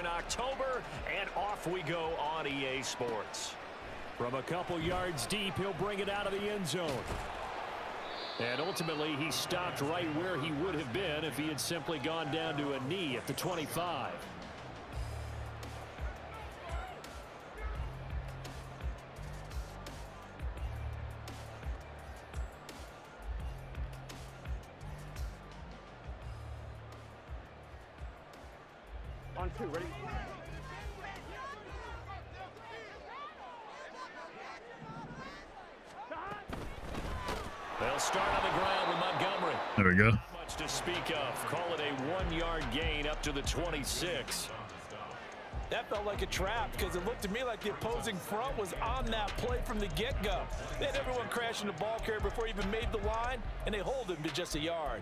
October, and off we go on EA Sports. From a couple yards deep, he'll bring it out of the end zone. And ultimately, he stopped right where he would have been if he had simply gone down to a knee at the 25. On two, ready? They'll start on the ground with Montgomery. There we go. Not much to speak of. Call it a 1-yard gain up to the 26. That felt like a trap because it looked to me like the opposing front was on that play from the get-go. They had everyone crashing the ball carrier before he even made the line, and they hold him to just a yard.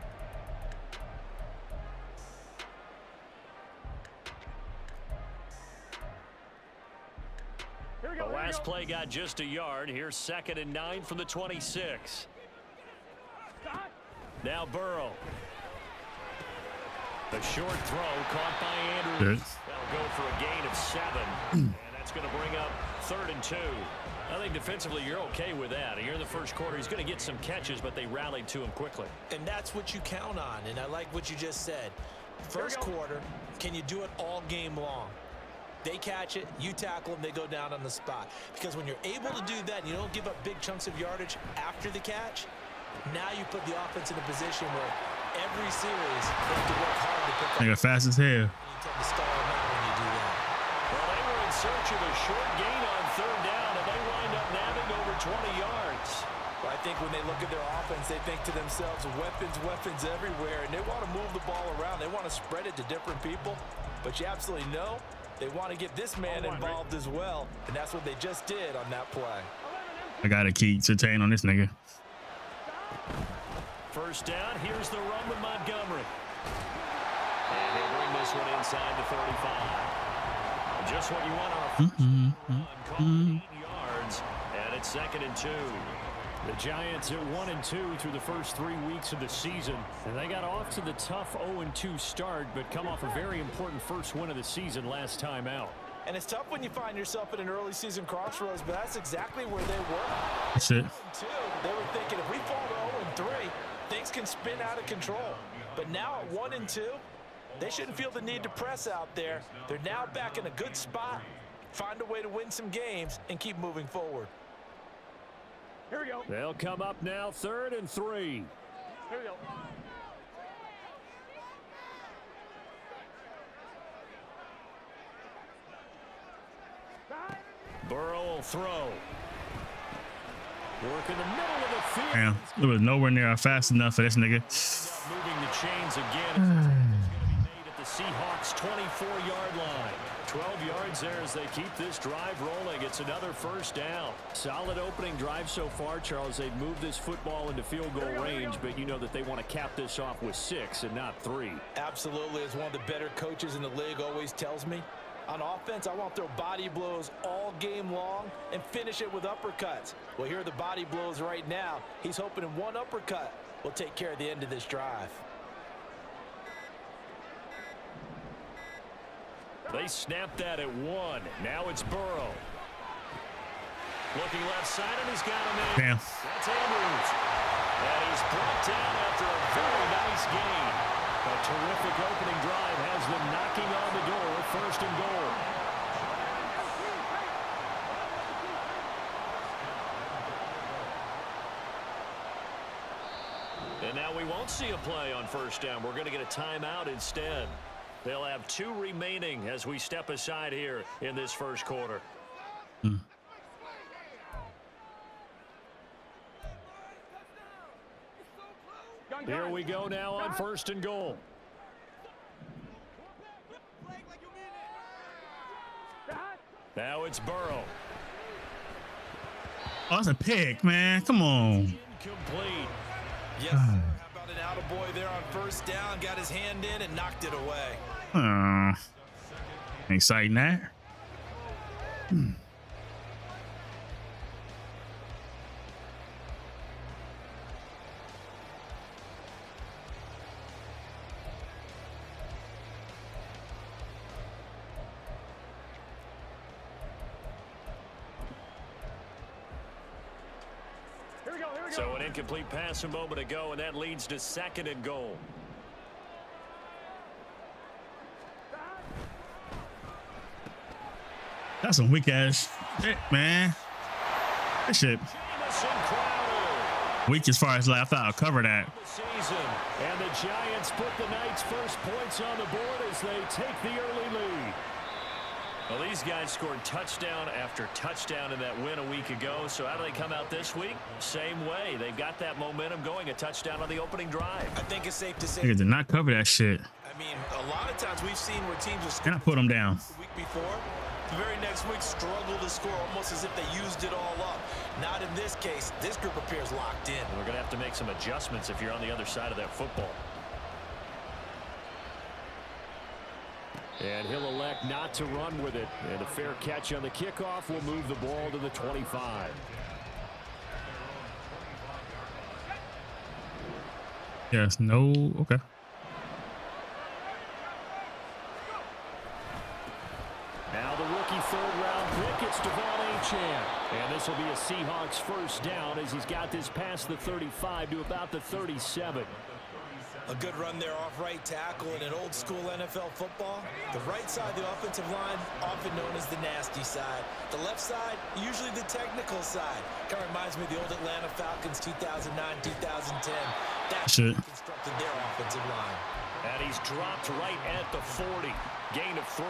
The last play got just a yard. Here's 2nd and 9 from the 26. Now Burrow. The short throw caught by Andrews. That'll go for a gain of 7. And that's going to bring up 3rd and 2. I think defensively you're okay with that. Here in the first quarter, he's going to get some catches, but they rallied to him quickly. And that's what you count on, and I like what you just said. First quarter, can you do it all game long? They catch it, you tackle them, they go down on the spot. Because when you're able to do that and you don't give up big chunks of yardage after the catch, now you put the offense in a position where every series they have to work hard to pick up. They got fast as hell. You tend to stall them out when you do that. Well, they were in search of a short gain on 3rd down, and they wind up nabbing over 20 yards. Well, I think when they look at their offense, they think to themselves, weapons everywhere, and they want to move the ball around. They want to spread it to different people, but you absolutely know they want to get this man involved as well, and that's what they just did on that play. I gotta keep Sertain on this nigga. First down, here's the run with Montgomery. And he'll bring this one inside the 35. Just what you want on a first run, call 8 yards, and it's 2nd and 2. The Giants at 1-2 through the first 3 weeks of the season. And they got off to the tough 0-2 start, but come off a very important first win of the season last time out. And it's tough when you find yourself at an early season crossroads, but that's exactly where they were. That's it. They were thinking if we fall to 0-3, things can spin out of control. But now at 1-2, they shouldn't feel the need to press out there. They're now back in a good spot, find a way to win some games, and keep moving forward. Here we go. They'll come up now 3rd and 3. Here we go. Burrow will throw. Work in the middle of the field. Damn, it was nowhere near fast enough for this nigga. Moving the chains again. It's going to be made at the Seahawks' 24-yard line. 12 yards there as they keep this drive rolling. It's another first down. Solid opening drive so far, Charles. They've moved this football into field goal range, but you know that they want to cap this off with 6 and not 3. Absolutely. As one of the better coaches in the league always tells me, on offense, I want to throw body blows all game long and finish it with uppercuts. Well, here are the body blows right now. He's hoping in one uppercut will take care of the end of this drive. They snapped that at 1. Now it's Burrow. Looking left side, and he's got him in. Damn. That's Andrews. And he's brought down after a very nice gain. A terrific opening drive has them knocking on the door. 1st and goal. And now we won't see a play on 1st down. We're going to get a timeout instead. They'll have 2 remaining as we step aside here in this first quarter. Here we go now on 1st and goal. Now it's Burrow. Oh, that's a pick, man. Come on. Incomplete. Yes, sir. How about an attaboy there on 1st down? Got his hand in and knocked it away. Exciting that. So an incomplete pass a moment ago, and that leads to 2nd and goal. That's some weak ass shit, man. That shit weak as far as like, I thought I'll cover that. And the Giants put the Knights' first points on the board as they take the early lead. Well, these guys scored touchdown after touchdown in that win a week ago. So how do they come out this week? Same way. They've got that momentum going. A touchdown on the opening drive. I think it's safe to say. Niggas did not cover that shit. I mean, a lot of times we've seen where teams are And I put them down. the week before. The very next week struggle to score almost as if they used it all up. Not in this case. This group appears locked in. We're going to have to make some adjustments if you're on the other side of that football. And he'll elect not to run with it. And a fair catch on the kickoff will move the ball to the 25. Yes, no, okay. Now the rookie third-round pick, it's Devon Achane. And this will be a Seahawks first down as he's got this past the 35 to about the 37. A good run there off right tackle in an old school NFL football. The right side of the offensive line, often known as the nasty side. The left side, usually the technical side. Kind of reminds me of the old Atlanta Falcons 2009, 2010. That's how they constructed their offensive line. And he's dropped right at the 40. Gain of 3.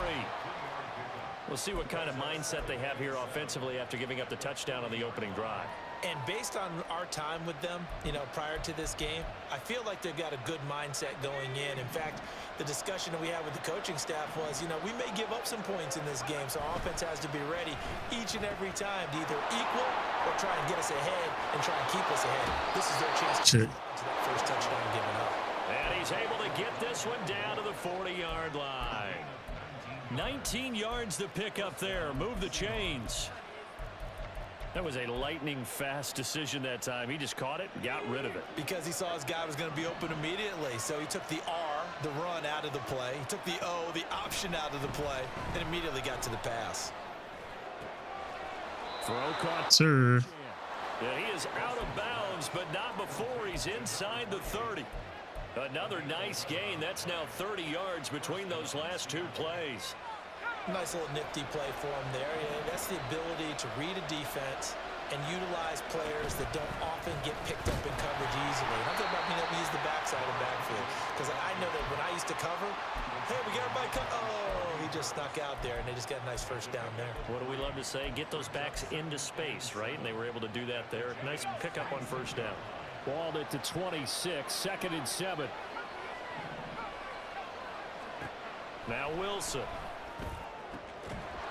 We'll see what kind of mindset they have here offensively after giving up the touchdown on the opening drive. And based on our time with them, you know, prior to this game, I feel like they've got a good mindset going in. In fact, the discussion that we had with the coaching staff was, you know, we may give up some points in this game, so our offense has to be ready each and every time to either equal or try and get us ahead and try and keep us ahead. This is their chance to get to that first touchdown given up. And he's able to get this one down to the 40-yard line. 19 yards to pick up there. Move the chains. That was a lightning-fast decision that time. He just caught it and got rid of it. Because he saw his guy was going to be open immediately. So he took the R, the run, out of the play. He took the O, the option, out of the play, and immediately got to the pass. Throw caught. Sir. Yeah, he is out of bounds, but not before he's inside the 30. Another nice gain. That's now 30 yards between those last 2 plays. Nice little nifty play for him there. Yeah, that's the ability to read a defense and utilize players that don't often get picked up in coverage easily. And I'm talking about being able to use the backside of the backfield. Because I know that when I used to cover, hey, we got everybody cut. Oh, he just snuck out there, and they just got a nice first down there. What do we love to say? Get those backs into space, right? And they were able to do that there. Nice pickup on first down. Balled it to 26, 2nd and 7. Now Wilson.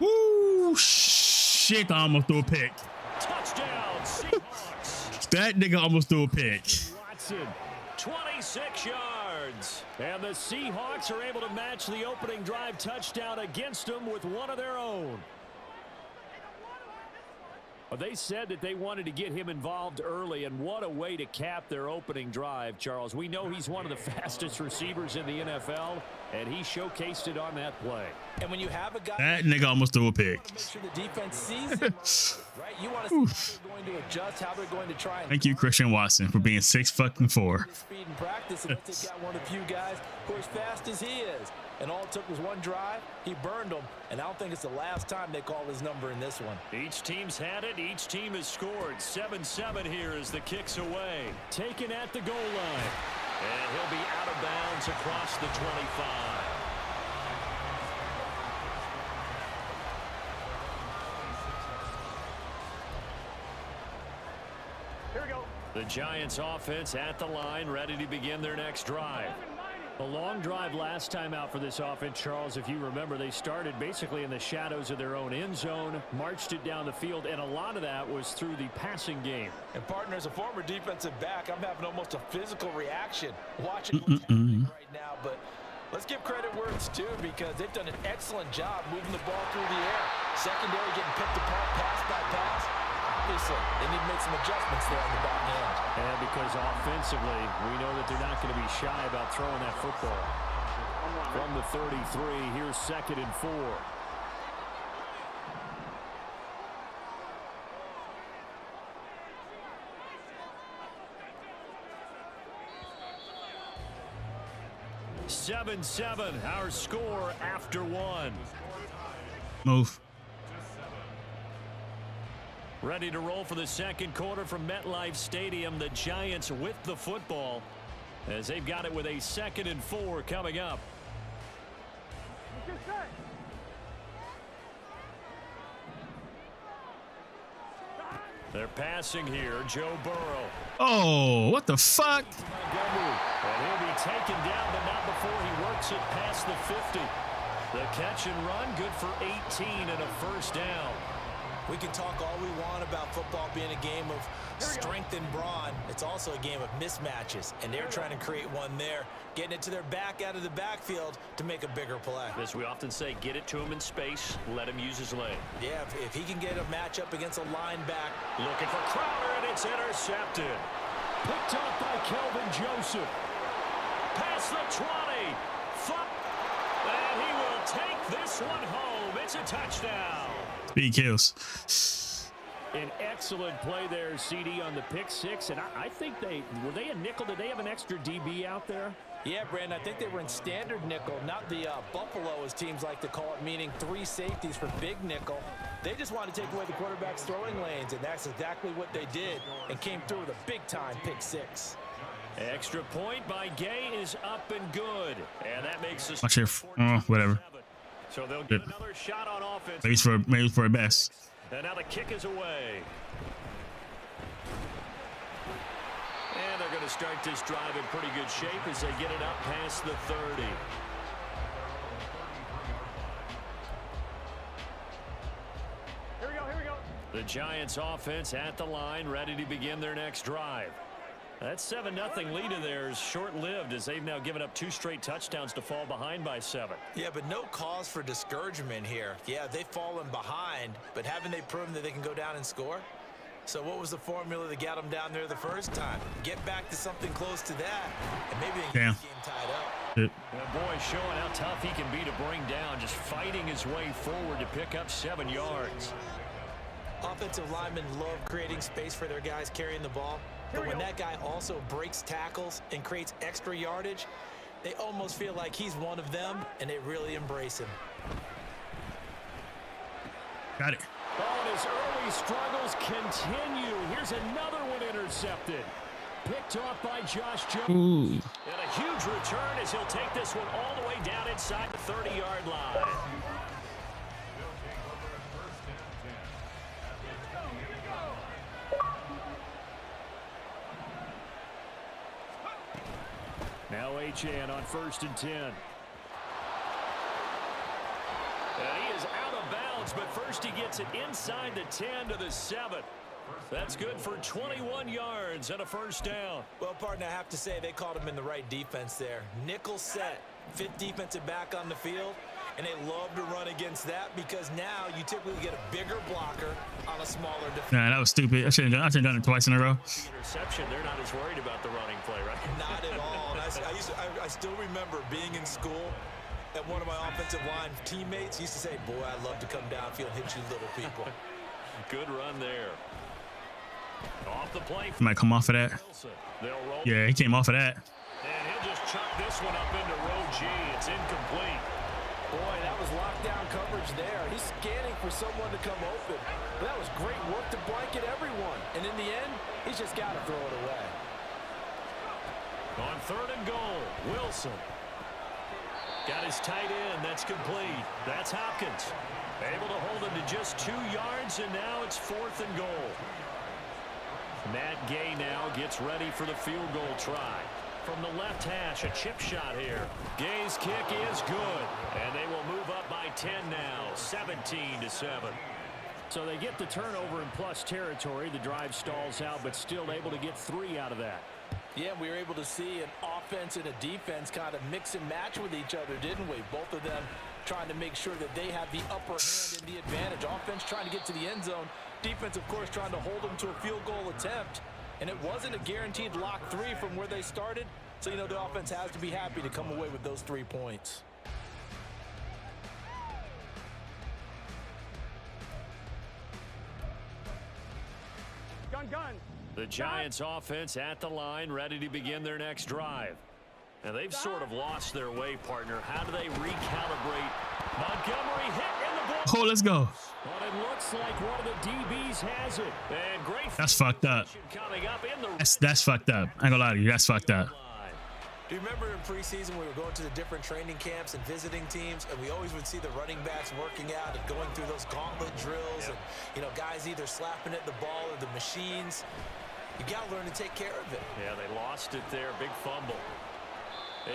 Woo! Shit, I almost threw a pick. Touchdown, Seahawks. That nigga almost threw a pick. Watson, 26 yards. And the Seahawks are able to match the opening drive touchdown against them with one of their own. They said that they wanted to get him involved early, and what a way to cap their opening drive, Charles. We know he's one of the fastest receivers in the NFL, and he showcased it on that play. And when you have a guy, That nigga almost threw a pick. make sure the defense sees it, right? You want to see how they're going to adjust, how they're going to try and Thank you, Christian Watson, for being 6'4". speed and practice, and they've got one of the few guys who are as fast as he is. And all it took was one drive. He burned them, and I don't think it's the last time they call his number in this one. Each team's had it. Each team has scored. 7-7 here as the kick's away. Taken at the goal line. And he'll be out of bounds across the 25. Here we go. The Giants offense at the line, ready to begin their next drive. A long drive last time out for this offense, Charles. If you remember, they started basically in the shadows of their own end zone, marched it down the field, and a lot of that was through the passing game. And partner, as a former defensive back, I'm having almost a physical reaction watching what's happening right now. But let's give credit where it's due, because they've done an excellent job moving the ball through the air. Secondary getting picked apart pass by pass. Obviously, they need to make some adjustments there on the back end. And because offensively, we know that they're not going to be shy about throwing that football. From the 33, here's 2nd and 4. 7-7, our score after one. Move. Ready to roll for the second quarter from MetLife Stadium. The Giants with the football as they've got it with a 2nd and 4 coming up. They're passing here. Joe Burrow. Oh, what the fuck? And he'll be taken down, but not before he works it past the 50. The catch and run, good for 18 and a first down. We can talk all we want about football being a game of strength and brawn. It's also a game of mismatches, and they're trying to create one there, getting it to their back out of the backfield to make a bigger play. As we often say, get it to him in space, let him use his leg. Yeah, if he can get a matchup against a linebacker. Looking for Crowder, and it's intercepted. Picked up by Kelvin Joseph. Past the 20. And he will take this one home. It's a touchdown. Speed kills. An excellent play there, CD, on the pick six. And I think were they a nickel? Did they have an extra DB out there? Yeah, Brandon, I think they were in standard nickel, not the Buffalo, as teams like to call it, meaning 3 safeties for big nickel. They just wanted to take away the quarterback's throwing lanes, and that's exactly what they did and came through with a big-time pick six. Extra point by Gay is up and good. And that makes us Watch here. Whatever. So they'll get another shot on offense. Maybe for a best. And now the kick is away. And they're going to start this drive in pretty good shape as they get it up past the 30. Here we go. The Giants offense at the line, ready to begin their next drive. That 7-0 lead of theirs short-lived as they've now given up 2 straight touchdowns to fall behind by 7. Yeah, but no cause for discouragement here. Yeah, they've fallen behind, but haven't they proven that they can go down and score? So what was the formula that got them down there the first time? Get back to something close to that, and maybe they can get the game tied up. Yep. The boy showing how tough he can be to bring down, just fighting his way forward to pick up 7 yards. Offensive linemen love creating space for their guys carrying the ball. But when that guy also breaks tackles and creates extra yardage, they almost feel like he's one of them, and they really embrace him. Got it. Oh, and his early struggles continue. Here's another one intercepted. Picked off by Josh Jones. Ooh. And a huge return as he'll take this one all the way down inside the 30-yard line. Now HN on 1st and 10. And he is out of bounds, but first he gets it inside the 10 to the 7. That's good for 21 yards and a first down. Well, partner, I have to say they called him in the right defense there. Nickel set, 5th defensive back on the field, and they love to run against that because now you typically get a bigger blocker on a smaller defense. Nah, that was stupid. I shouldn't have done it twice in a row. Interception, they're not as worried about the running play, right? Not at all. And I still remember being in school, and one of my offensive line teammates used to say, boy, I'd love to come downfield and hit you little people. Good run there. Off the play. Might come off of that. Yeah, he came off of that. And he'll just chuck this one up into row G. It's incomplete. Boy, that was lockdown coverage there. He's scanning for someone to come open. But that was great work to blanket everyone. And in the end, he's just got to throw it away. On 3rd and goal, Wilson. Got his tight end. That's complete. That's Hopkins. Able to hold him to just 2 yards, and now it's 4th and goal. Matt Gay now gets ready for the field goal try. From the left hash, a chip shot here. Gay's kick is good, and they will move up by 10 now, 17-7. So they get the turnover in plus territory. The drive stalls out, but still able to get 3 out of that. Yeah, we were able to see an offense and a defense kind of mix and match with each other, didn't we? Both of them trying to make sure that they have the upper hand and the advantage. Offense trying to get to the end zone. Defense, of course, trying to hold them to a field goal attempt. And it wasn't a guaranteed lock 3 from where they started. So, you know, the offense has to be happy to come away with those 3 points. Gun. The Giants offense at the line, ready to begin their next drive. And they've sort of lost their way, partner. How do they recalibrate? Montgomery hit in the ball. Oh, let's go. But it looks like one of the DBs has it. And great. That's fucked up. Coming up in the That's fucked up. I ain't gonna lie to you. That's fucked up. Do you remember in preseason we were going to the different training camps and visiting teams, and we always would see the running backs working out and going through those gauntlet drills, and guys either slapping at the ball or the machines. You got to learn to take care of it. Yeah, they lost it there. Big fumble.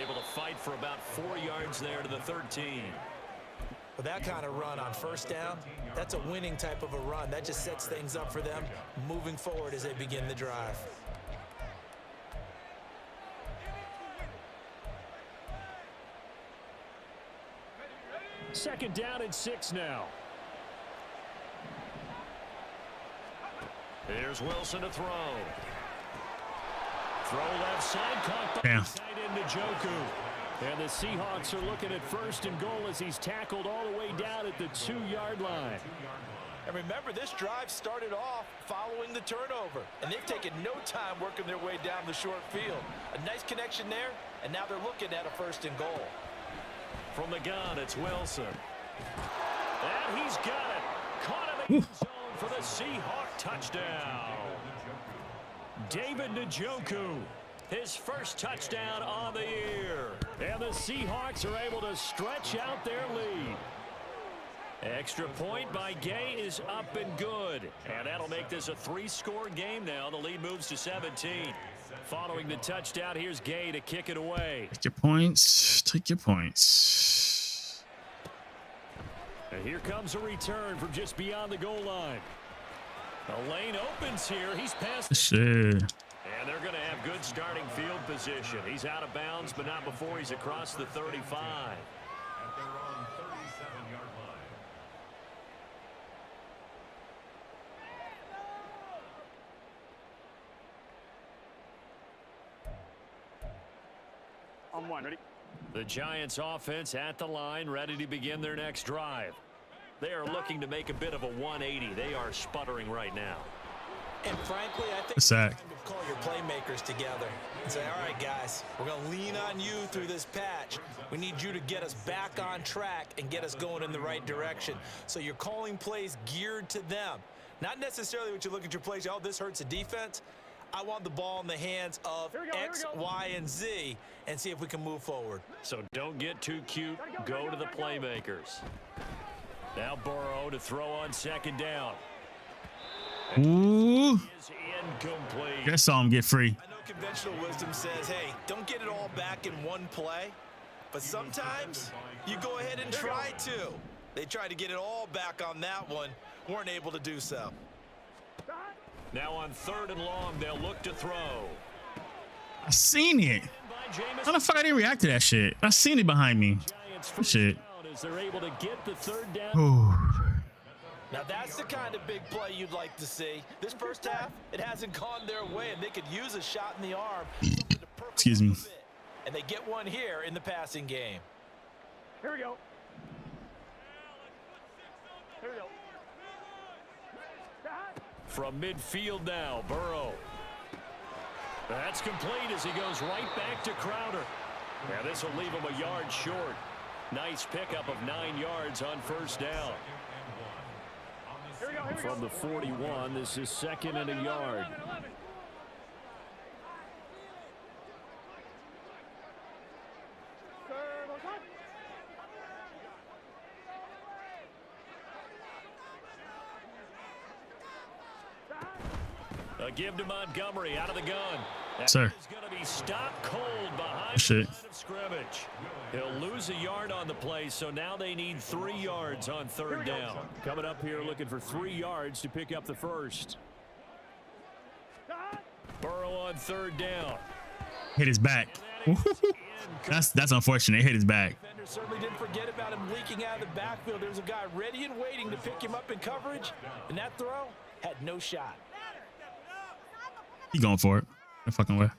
Able to fight for about 4 yards there to the 13. With that kind of run on first down, that's a winning type of a run. That just sets things up for them moving forward as they begin the drive. Second down and 6 now. Here's Wilson to throw. Throw left side, caught Damn. tight into Njoku. And the Seahawks are looking at 1st and goal as he's tackled all the way down at the 2-yard line. And remember, this drive started off following the turnover, and they've taken no time working their way down the short field. A nice connection there, and now they're looking at a 1st and goal. From the gun, it's Wilson. And he's got it. Caught in the end zone for the Seahawk touchdown. David Njoku, his first touchdown on the year. And the Seahawks are able to stretch out their lead. Extra point by Gay is up and good. And that'll make this a 3-score game now. The lead moves to 17. Following the touchdown, here's Gay to kick it away. Take your points. Take your points. And here comes a return from just beyond the goal line. The lane opens here. He's past. Shit. And they're going to have good starting field position. He's out of bounds, but not before he's across the 35. At their own 37-yard line. On one, ready? The Giants offense at the line, ready to begin their next drive. They are looking to make a bit of a 180. They are sputtering right now. And frankly, I think What's that? it's time to call your playmakers together and say, all right, guys, we're going to lean on you through this patch. We need you to get us back on track and get us going in the right direction. So you're calling plays geared to them. Not necessarily what you look at your plays, oh, this hurts the defense. I want the ball in the hands of X, Y, and Z and see if we can move forward. So don't get too cute. Go to the playmakers. Now Burrow to throw on 2nd down. Ooh. Is incomplete. Guess saw him get free. I know conventional wisdom says, hey, don't get it all back in one play. But sometimes you go ahead and try to. They tried to get it all back on that one. Weren't able to do so. Now on 3rd and long, they'll look to throw. I seen it. How the fuck I didn't react to that shit? I seen it behind me. Shit. As they're able to get the 3rd down. Ooh. Now that's the kind of big play you'd like to see. This first half, it hasn't gone their way, and they could use a shot in the arm. Excuse me. And they get one here in the passing game. Here we go. Here we go. From midfield now, Burrow. That's complete as he goes right back to Crowder. Now this will leave him a yard short. Nice pickup of 9 yards on 1st down. From the 41, this is 2nd and a yard. A give to Montgomery out of the gun. Sir. He's going to be stopped cold behind Shit. the line of scrimmage. He'll lose a yard on the play, so now they need 3 yards on 3rd down. Coming up here looking for 3 yards to pick up the 1st. Burrow on 3rd down. Hit his back. That's unfortunate. Hit his back. Defender certainly didn't forget about him leaking out of the backfield. There's a guy ready and waiting to pick him up in coverage, and that throw had no shot. He going for it. No fucking way.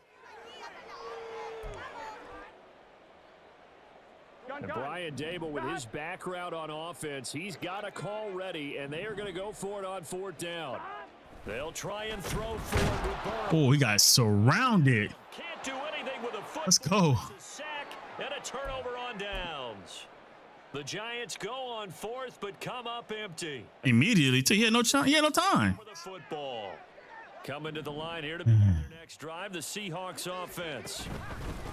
And Brian Dable with his background on offense, he's got a call ready, and they are going to go for it on 4th down. They'll try and throw for it with Burrow. Oh, he got surrounded. Can't do anything with a foot. Let's go. Sack And a turnover on downs. The Giants go on fourth, but come up empty. Immediately, too. He had no time. He had no time. For the football. Coming to the line here to begin their next drive, the Seahawks offense.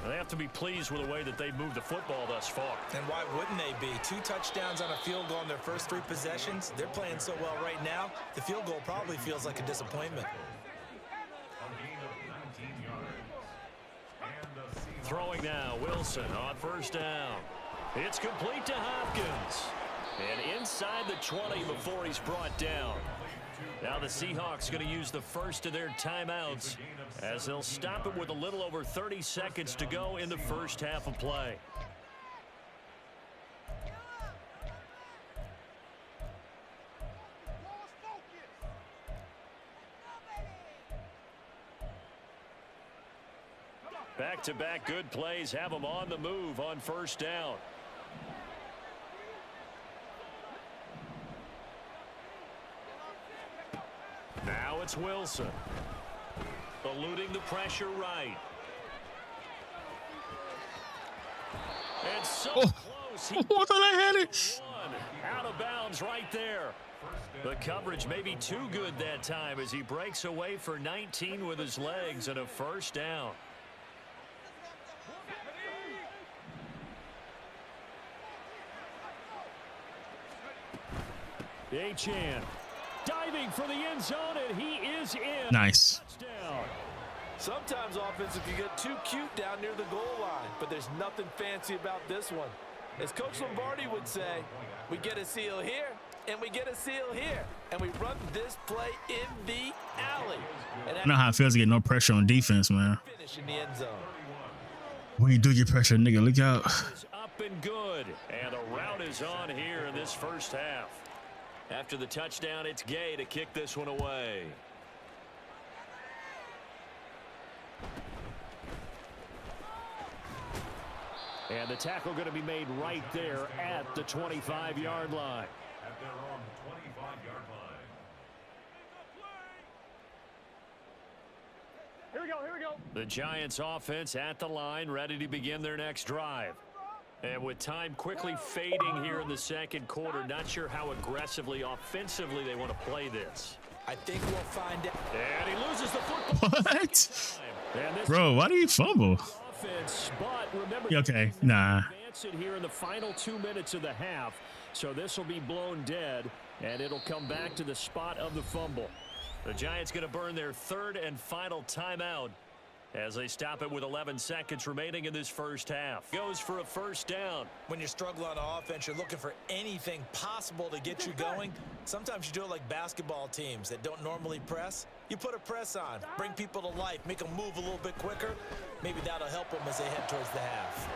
They have to be pleased with the way that they moved the football thus far. And why wouldn't they be? 2 touchdowns on a field goal in their first 3 possessions. They're playing so well right now, the field goal probably feels like a disappointment. Throwing now, Wilson on first down. It's complete to Hopkins. And inside the 20 before he's brought down. Now the Seahawks going to use the first of their timeouts as they'll stop it with a little over 30 seconds to go in the first half of play. Back-to-back good plays have them on the move on first down. Now it's Wilson. Eluding the pressure right. And so close. He I thought I had it. out of bounds right there. The coverage may be too good that time as he breaks away for 19 with his legs and a first down. Achan diving for the end zone, and he is in. Nice. Touchdown. Sometimes offensive can get too cute down near the goal line, but there's nothing fancy about this one. As Coach Lombardi would say, we get a seal here, and we get a seal here, and we run this play in the alley. And I know how it feels to get no pressure on defense, man. finish in the end zone. When you do get pressure, nigga, look out. Is up and good, and a route is on here in this first half. After the touchdown, it's Gay to kick this one away. And the tackle going to be made right there at the 25-yard line. At their own 25-yard line. Here we go, here we go. The Giants offense at the line, ready to begin their next drive. And with time quickly fading here in the second quarter, not sure how aggressively, offensively they want to play this. I think we'll find out. And he loses the football. What? And this Bro, why do you fumble? offense, but remember, Okay, nah. advance it here in the final 2 minutes of the half. So this will be blown dead, and it'll come back to the spot of the fumble. The Giants going to burn their third and final timeout as they stop it with 11 seconds remaining in this first half. Goes for a first down. When you're struggling on offense, you're looking for anything possible to get you going. Sometimes you do it like basketball teams that don't normally press. You put a press on, bring people to life, make them move a little bit quicker. Maybe that'll help them as they head towards the half.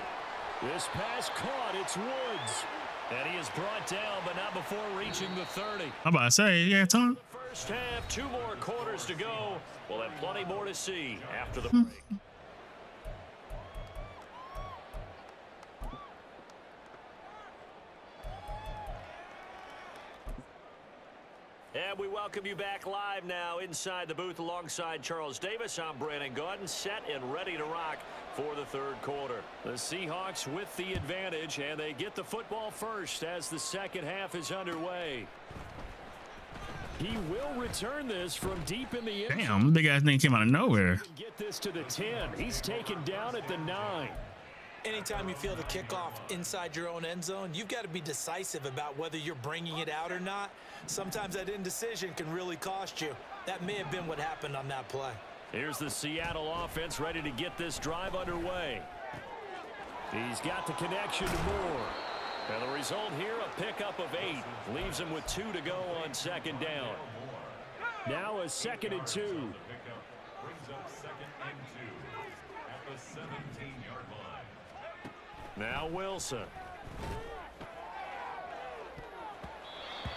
This pass caught. It's Woods. And he is brought down, but not before reaching the 30. I'm about to say, yeah, Tom. First half, 2 more quarters to go. We'll have plenty more to see after the break. And we welcome you back live now inside the booth alongside Charles Davis. I'm Brandon Gordon, set and ready to rock for the third quarter. The Seahawks with the advantage, and they get the football first as the second half is underway. He will return this from deep in the end. Damn, the big ass thing came out of nowhere. Get this to the 10. He's taken down at the 9. Anytime you feel the kickoff inside your own end zone, you've got to be decisive about whether you're bringing it out or not. Sometimes that indecision can really cost you. That may have been what happened on that play. Here's the Seattle offense ready to get this drive underway. He's got the connection to Moore. And the result here, a pickup of 8. Leaves him with 2 to go on second down. Now a 2nd and 2. Brings up 2nd and 2 at the 17-yard line. Now Wilson.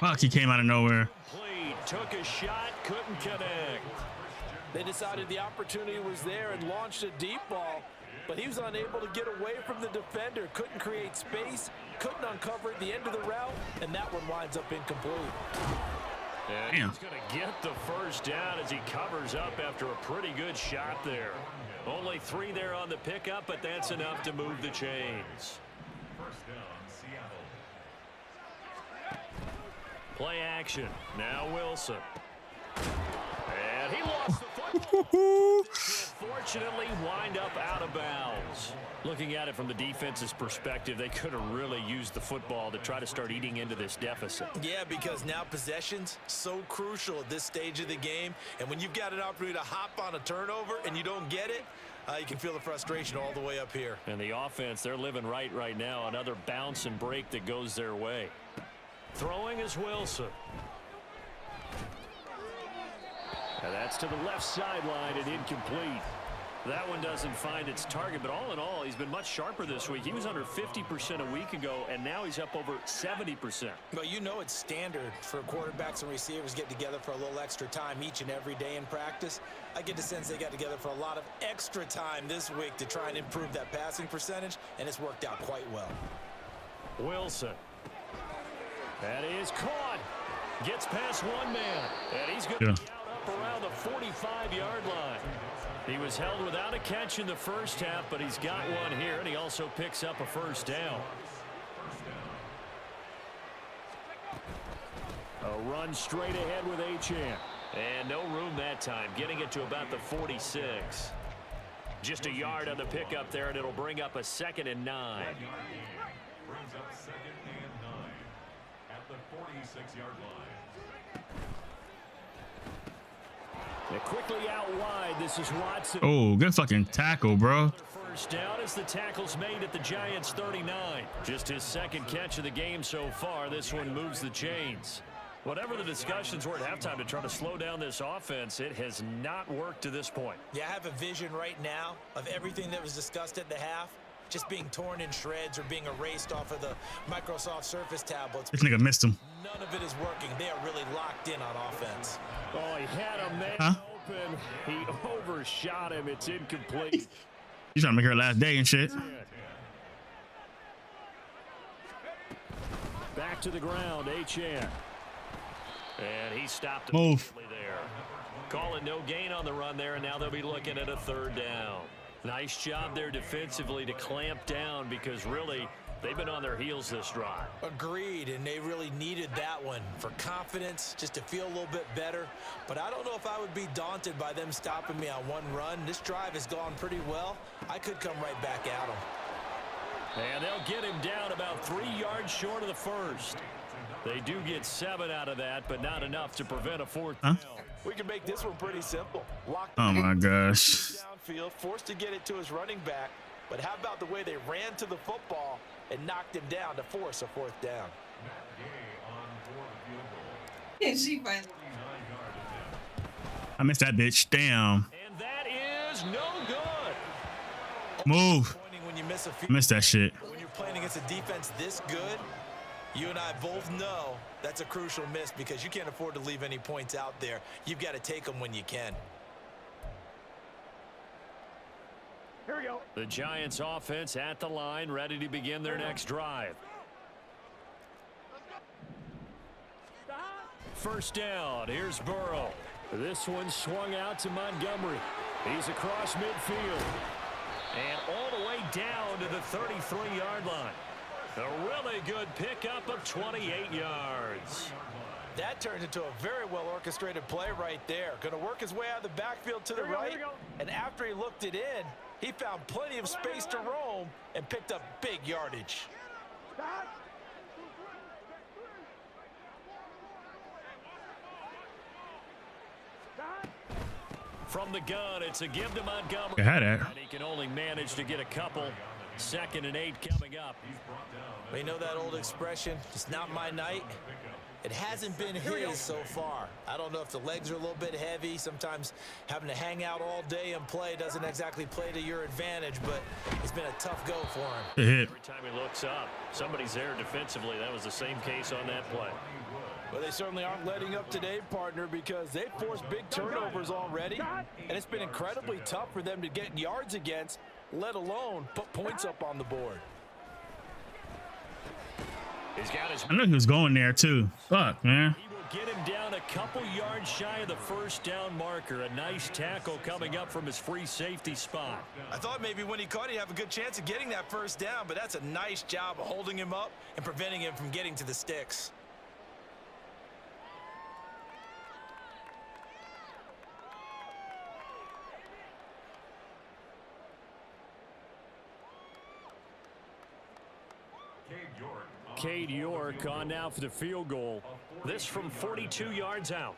Fuck, he came out of nowhere. Played, took a shot, couldn't connect. They decided the opportunity was there and launched a deep ball, but he was unable to get away from the defender, couldn't create space, couldn't uncover at the end of the route, and that one winds up incomplete. And he's going to get the first down as he covers up after a pretty good shot there. Only 3 there on the pickup, but that's enough to move the chains. First down, Seattle. Play action. Now Wilson. And he lost the football. Fortunately, wind up out of bounds. Looking at it from the defense's perspective, they could have really used the football to try to start eating into this deficit. Yeah, because now possession's so crucial at this stage of the game. And when you've got an opportunity to hop on a turnover and you don't get it, you can feel the frustration all the way up here. And the offense, they're living right now. Another bounce and break that goes their way. Throwing is Wilson. And that's to the left sideline and incomplete. That one doesn't find its target, but all in all, he's been much sharper this week. He was under 50% a week ago, and now he's up over 70%. Well, you know it's standard for quarterbacks and receivers get together for a little extra time each and every day in practice. I get the sense they got together for a lot of extra time this week to try and improve that passing percentage, and it's worked out quite well. Wilson. That is caught. Gets past one man, and he's going to be out up around the 45-yard line. He was held without a catch in the first half, but he's got one here, and he also picks up a first down. A run straight ahead with Achan. And no room that time, getting it to about the 46. Just a yard on the pickup there, and it'll bring up a 2nd and 9. Brings up 2nd and 9 at the 46-yard line. They're quickly out wide. This is Watson. Oh, good fucking tackle, bro. First down as the tackle's made at the Giants' 39. Just his 2nd catch of the game so far. This one moves the chains. Whatever the discussions were at halftime to try to slow down this offense, it has not worked to this point. Yeah, I have a vision right now of everything that was discussed at the half just being torn in shreds or being erased off of the Microsoft Surface tablets. This nigga missed him. None of it is working. They are really locked in on offense. Oh, he had a man open. He overshot him. It's incomplete. He's trying to make her last day and shit. Back to the ground, Achan. And he stopped Move there. Call it no gain on the run there, and now they'll be looking at a 3rd down. Nice job there defensively to clamp down because really they've been on their heels this drive. Agreed, and they really needed that one for confidence, just to feel a little bit better. But I don't know if I would be daunted by them stopping me on one run. This drive has gone pretty well. I could come right back at them. And they'll get him down about 3 yards short of the first. They do get 7 out of that, but not enough to prevent a 4th down. We can make this one pretty simple. Lock Oh my gosh. downfield, forced to get it to his running back. But how about the way they ran to the football and knocked him down to force a 4th down? She finally. I missed that bitch. Damn. And that is no good. Move. When you miss a I missed that shit. when you're playing against a defense this good, you and I both know that's a crucial miss because you can't afford to leave any points out there. You've got to take them when you can. Here we go. The Giants offense at the line, ready to begin their next drive. First down, here's Burrow. This one swung out to Montgomery. He's across midfield. And all the way down to the 33-yard line. A really good pickup of 28 yards. That turned into a very well-orchestrated play right there. Going to work his way out of the backfield to the right. And after he looked it in, he found plenty of space to roam and picked up big yardage. From the gun, it's a give to Montgomery. You had that. And he can only manage to get a couple. 2nd and 8 coming up. We know that old expression, it's not my night. It hasn't been his so far. I don't know if the legs are a little bit heavy. Sometimes having to hang out all day and play doesn't exactly play to your advantage, but it's been a tough go for him. It hit. Every time he looks up, somebody's there defensively. That was the same case on that play. Well, they certainly aren't letting up today, partner, because they've forced big turnovers already, and it's been incredibly tough for them to get yards against, let alone put points up on the board. He's got his... I knew he was going there too. Fuck, man. He will get him down a couple yards shy of the first down marker. A nice tackle coming up from his free safety spot. I thought maybe when he caught it, he'd have a good chance of getting that first down, but that's a nice job of holding him up and preventing him from getting to the sticks. Cade York on now for the field goal. This from 42 yards out.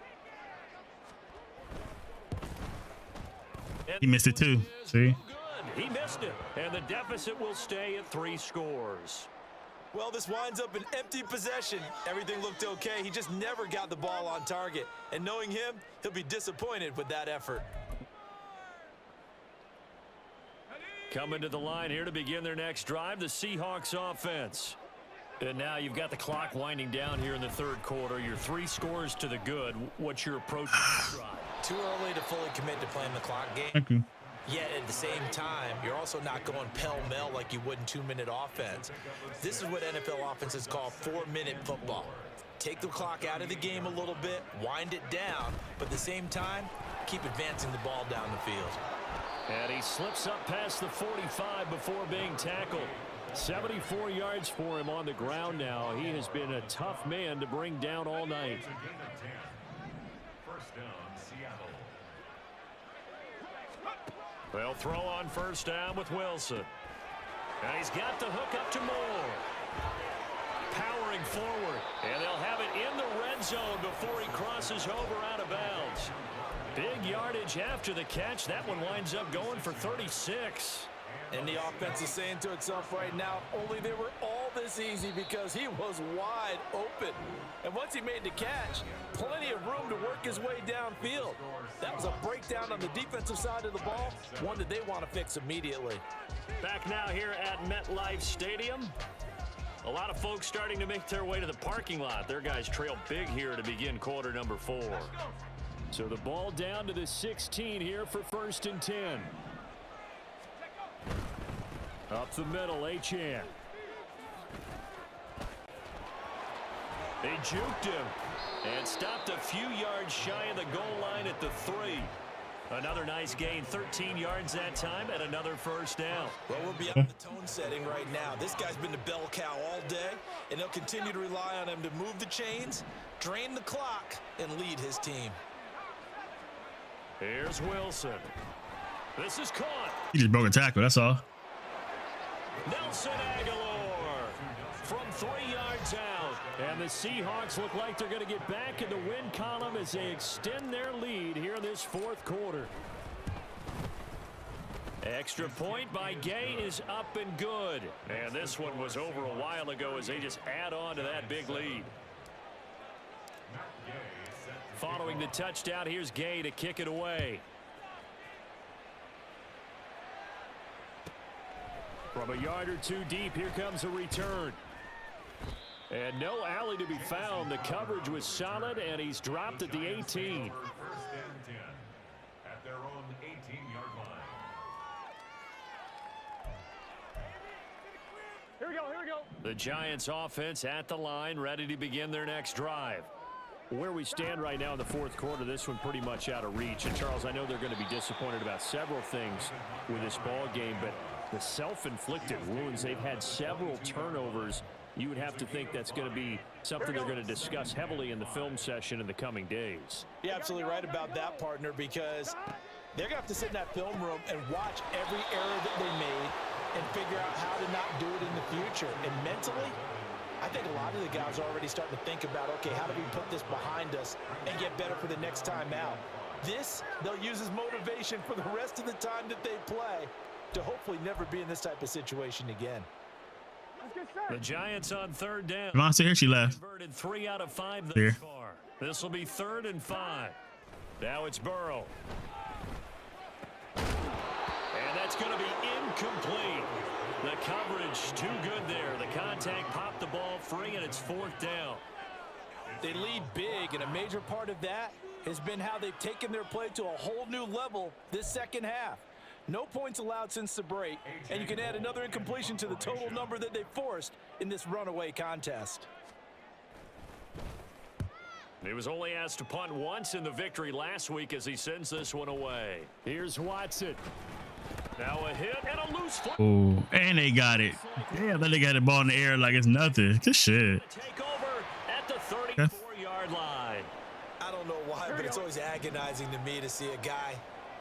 He missed it too. See? He missed it, and the deficit will stay at 3 scores. Well, this winds up an empty possession. Everything looked okay. He just never got the ball on target. And knowing him, he'll be disappointed with that effort. Coming to the line here to begin their next drive, the Seahawks offense. And now you've got the clock winding down here in the third quarter. You're 3 scores to the good. What's your approach to this drive? Too early to fully commit to playing the clock game. Thank you. Yet at the same time, you're also not going pell-mell like you would in 2-minute offense. This is what NFL offenses call 4-minute football. Take the clock out of the game a little bit, wind it down, but at the same time, keep advancing the ball down the field. And he slips up past the 45 before being tackled. 74 yards for him on the ground now. He has been a tough man to bring down all night. First down, Seattle. They'll throw on first down with Wilson. And he's got the hook up to Moore. Powering forward. And they'll have it in the red zone before he crosses over out of bounds. Big yardage after the catch. That one winds up going for 36. And the offense is saying to itself right now, only they were all this easy because he was wide open. And once he made the catch, plenty of room to work his way downfield. That was a breakdown on the defensive side of the ball, one that they want to fix immediately. Back now here at MetLife Stadium. A lot of folks starting to make their way to the parking lot. Their guys trail big here to begin quarter number 4. So the ball down to the 16 here for 1st and 10. Up the middle, Achane. They juked him and stopped a few yards shy of the goal line at the 3. Another nice gain, 13 yards that time, and another first down. Well, we're beyond the tone setting right now. This guy's been the bell cow all day, and they'll continue to rely on him to move the chains, drain the clock, and lead his team. Here's Wilson. This is caught. He just broke a tackle, that's all. Nelson Aguilar from 3 yards out. And the Seahawks look like they're going to get back in the win column as they extend their lead here in this 4th quarter. Extra point by Gay is up and good. And this one was over a while ago as they just add on to that big lead. Following the touchdown, here's Gay to kick it away. From a yard or 2 deep, here comes a return. And no alley to be found. The coverage was solid, and he's dropped at the 18. First and 10 at their own 18-yard line. Here we go, here we go. The Giants offense at the line, ready to begin their next drive. Where we stand right now in the 4th quarter, this one pretty much out of reach. And Charles, I know they're going to be disappointed about several things with this ball game, but the self-inflicted wounds, they've had several turnovers. You would have to think that's going to be something they're going to discuss heavily in the film session in the coming days. You're absolutely right about that, partner, because they're going to have to sit in that film room and watch every error that they made and figure out how to not do it in the future. And mentally, I think a lot of the guys are already starting to think about, okay, how do we put this behind us and get better for the next time out? This, they'll use as motivation for the rest of the time that they play to hopefully never be in this type of situation again. The Giants on 3rd down. Devontae, here she left. Converted 3 out of 5 Here. thus far. This will be 3rd and 5. Now it's Burrow. And that's going to be incomplete. The coverage too good there. The contact popped the ball free, and it's 4th down. They lead big, and a major part of that has been how they've taken their play to a whole new level this second half. No points allowed since the break, and you can add another incompletion to the total number that they forced in this runaway contest. He was only asked to punt once in the victory last week as he sends this one away. Here's Watson. Now a hit and a loose foot. Oh, and they got it. Yeah, then they got the ball in the air like it's nothing. Good shit. Take over at the 34-yard line. I don't know why, but it's always agonizing to me to see a guy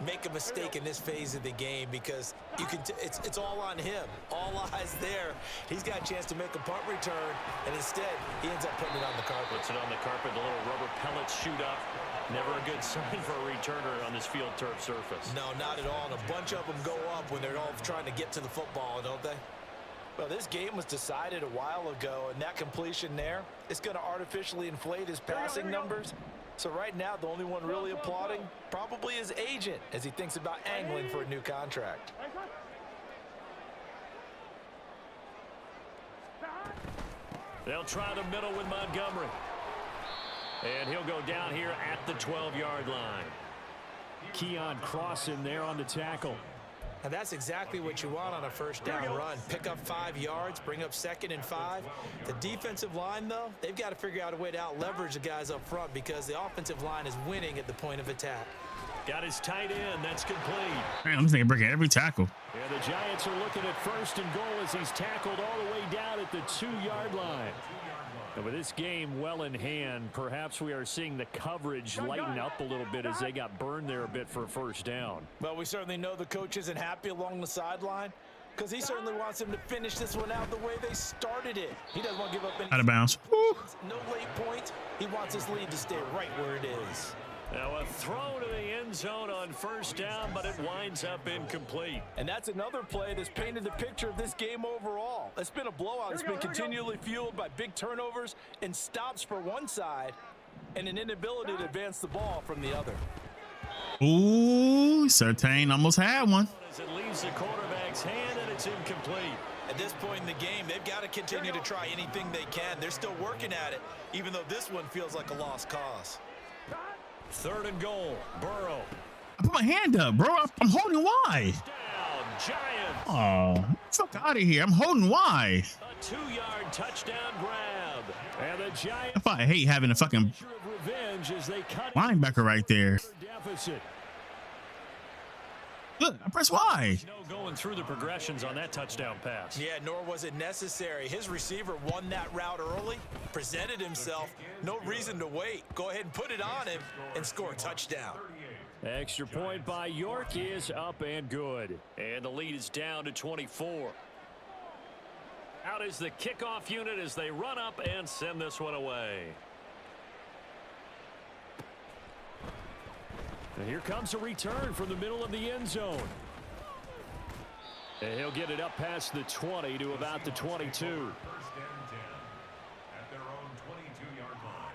make a mistake in this phase of the game because you can. It's all on him. All eyes there. He's got a chance to make a punt return, and instead he ends up putting it on the carpet. Puts it on the carpet. The little rubber pellets shoot up. Never a good sign for a returner on this field turf surface. No, not at all. And a bunch of them go up when they're all trying to get to the football, don't they? Well, this game was decided a while ago, and that completion there is going to artificially inflate his passing numbers. So right now, the only one really applauding probably his agent as he thinks about angling for a new contract. They'll try the middle with Montgomery. And he'll go down here at the 12-yard line. Keon Crossen there on the tackle. And that's exactly what you want on a first down run. Pick up 5 yards, bring up 2nd and 5. The defensive line, though, they've got to figure out a way to out-leverage the guys up front because the offensive line is winning at the point of attack. Got his tight end. That's complete. Man, this nigga breaking every tackle. And the Giants are looking at 1st and goal as he's tackled all the way down at the 2-yard line. And with this game well in hand, perhaps we are seeing the coverage lighten up a little bit as they got burned there a bit for a first down. Well, we certainly know the coach isn't happy along the sideline because he certainly wants them to finish this one out the way they started it. He doesn't want to give up any. Out of bounds. Woo. No late points. He wants his lead to stay right where it is. Now a throw to the end zone on 1st down, but it winds up incomplete. And that's another play that's painted the picture of this game overall. It's been a blowout. It's been continually fueled by big turnovers and stops for one side and an inability to advance the ball from the other. Ooh, Surtain almost had one. As it leaves the quarterback's hand and it's incomplete. At this point in the game, they've got to continue to try anything they can. They're still working at it, even though this one feels like a lost cause. 3rd and goal. Burrow. I put my hand up, bro. I'm holding Y. Down. Giants. Oh, fuck out of here. I'm holding Y. A 2-yard touchdown grab. And the Giants. I hate having a fucking Revenge as they cut linebacker right there. deficit. Look, I press Y. No going through the progressions on that touchdown pass. Yeah, nor was it necessary. His receiver won that route early, presented himself. No reason to wait. Go ahead and put it on him and score a touchdown. Extra point by York is up and good. And the lead is down to 24. Out is the kickoff unit as they run up and send this one away. And here comes a return from the middle of the end zone. And he'll get it up past the 20 to about the 22. 1st and 10 at their own 22-yard line.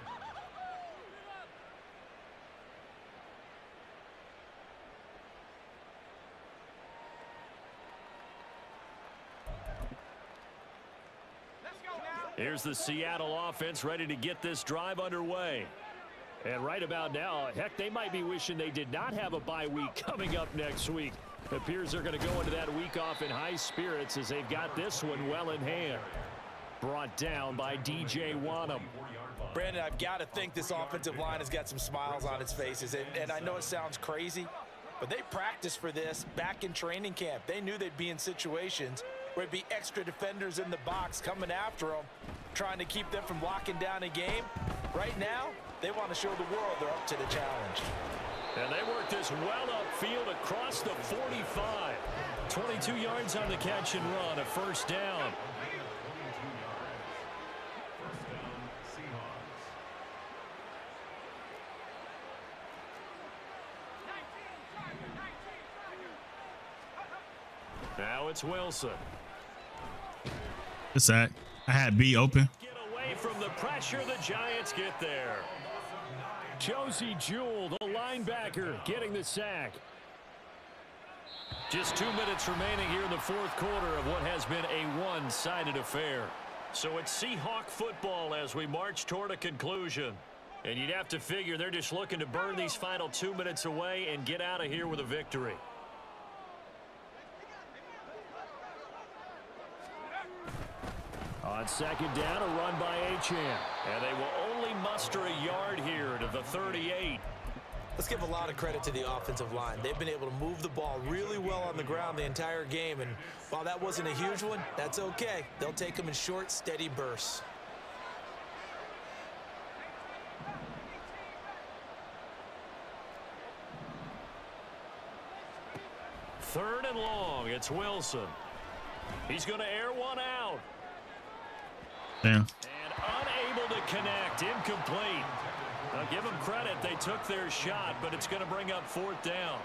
Here's the Seattle offense ready to get this drive underway. And right about now, heck, they might be wishing they did not have a bye week coming up next week. It appears they're going to go into that week off in high spirits as they've got this one well in hand. Brought down by DJ Wanham. Brandon, I've got to think this offensive line has got some smiles on its faces. And I know it sounds crazy, but they practiced for this back in training camp. They knew they'd be in situations where it'd be extra defenders in the box coming after them, trying to keep them from locking down a game. Right now, they want to show the world they're up to the challenge. And they work this well upfield across the 45. 22 yards on the catch and run, a 1st down. Now it's Wilson. What's that? I had B open. Get away from the pressure. The Giants get there. Josie Jewell, the linebacker, getting the sack. Just 2 minutes remaining here in the 4th quarter of what has been a one-sided affair. So it's Seahawk football as we march toward a conclusion. And you'd have to figure they're just looking to burn these final 2 minutes away and get out of here with a victory. On second down, a run by Achane. And they will only muster a yard here to the 38. Let's give a lot of credit to the offensive line. They've been able to move the ball really well on the ground the entire game. And while that wasn't a huge one, that's okay. They'll take them in short, steady bursts. Third and long, it's Wilson. He's going to air one out. Damn. And unable to connect, incomplete. Now give them credit, they took their shot, but it's going to bring up fourth down.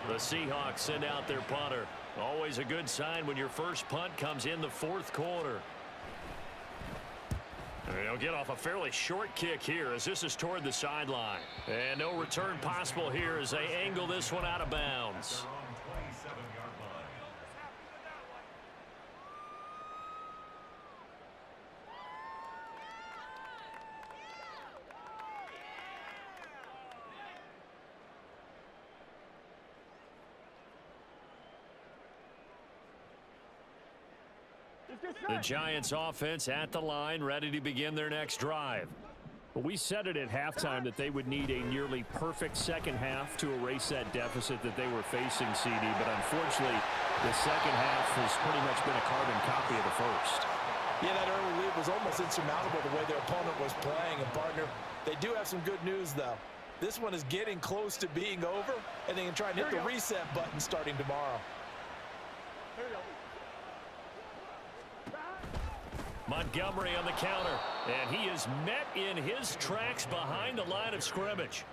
The Seahawks send out their punter. Always a good sign when your first punt comes in the fourth quarter. They'll get off a fairly short kick here as this is toward the sideline. And no return possible here as they angle this one out of bounds. The Giants offense at the line, ready to begin their next drive. We said it at halftime that they would need a nearly perfect second half to erase that deficit that they were facing, CD. But unfortunately, the second half has pretty much been a carbon copy of the first. Yeah, that early lead was almost insurmountable the way their opponent was playing. And, partner, they do have some good news, though. This one is getting close to being over, and they can try and hit the reset button starting tomorrow. Montgomery on the counter, and he is met in his tracks behind the line of scrimmage.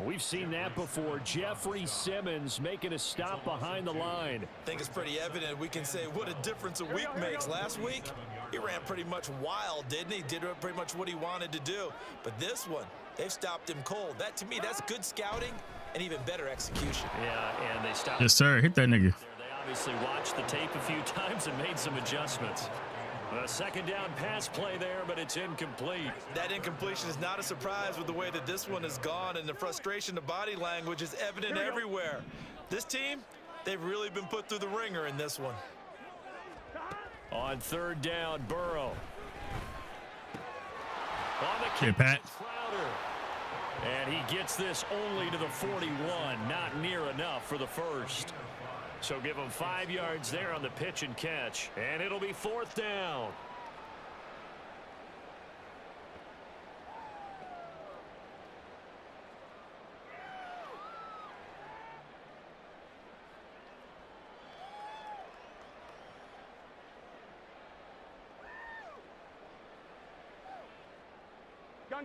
We've seen that before. Jeffrey Simmons making a stop behind the line. I think it's pretty evident. We can say what a difference a week makes. Last week, he ran pretty much wild, didn't he? Did pretty much what he wanted to do. But this one, they've stopped him cold. That, to me, that's good scouting and even better execution. Yeah, and they stopped. Yes, sir. Hit that nigga. They obviously watched the tape a few times and made some adjustments. A second down pass play there, but it's incomplete. That incompletion is not a surprise with the way that this one has gone, and the frustration of body language is evident everywhere. This team, they've really been put through the ringer in this one. On third down, Burrow. On the kick, Pat. Crowder. And he gets this only to the 41, not near enough for the first. So give him 5 yards there on the pitch and catch, and it'll be fourth down.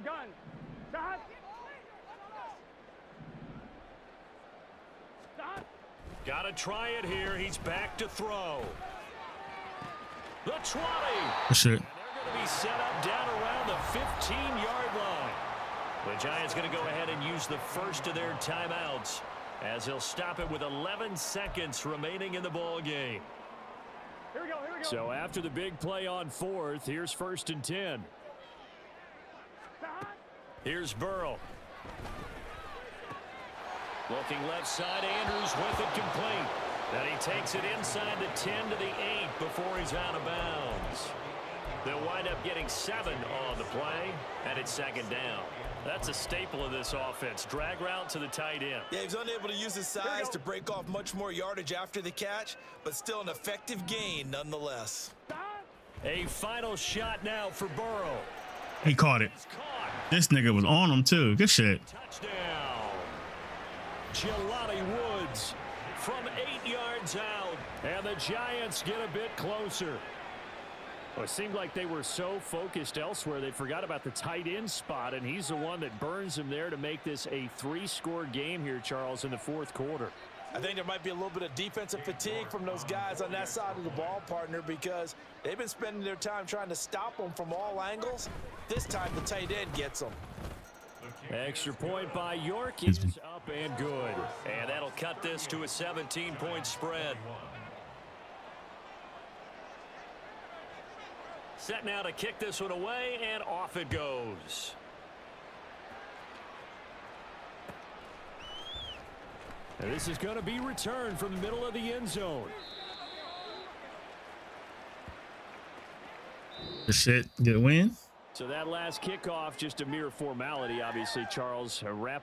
Gun. Stop. Got to try it here. He's back to throw. The 20. Good shit. And they're going to be set up down around the 15-yard line. The Giants going to go ahead and use the first of their timeouts as they'll stop it with 11 seconds remaining in the ball game. Here we go. So after the big play on fourth, here's first and 10. Here's Burrow. Looking left side, Andrews with it complete. Then he takes it inside the 10 to the 8 before he's out of bounds. They'll wind up getting 7 on the play, and it's second down. That's a staple of this offense. Drag route to the tight end. Yeah, he's unable to use his size to break off much more yardage after the catch, but still an effective gain nonetheless. A final shot now for Burrow. He caught it. This nigga was on him, too. Good shit. Touchdown. Jelani Woods from 8 yards out, and the Giants get a bit closer. Well, it seemed like they were so focused elsewhere they forgot about the tight end spot, and he's the one that burns them there to make this a 3-score game here, Charles, in the fourth quarter. I think there might be a little bit of defensive fatigue from those guys on that side of the ball, partner, because they've been spending their time trying to stop them from all angles. This time the tight end gets them. Extra point by York is up and good. And that'll cut this to a 17-point spread. Set now to kick this one away, and off it goes. And this is going to be returned from the middle of the end zone. Good shit. Good win. So that last kickoff, just a mere formality, obviously, Charles, wrapping.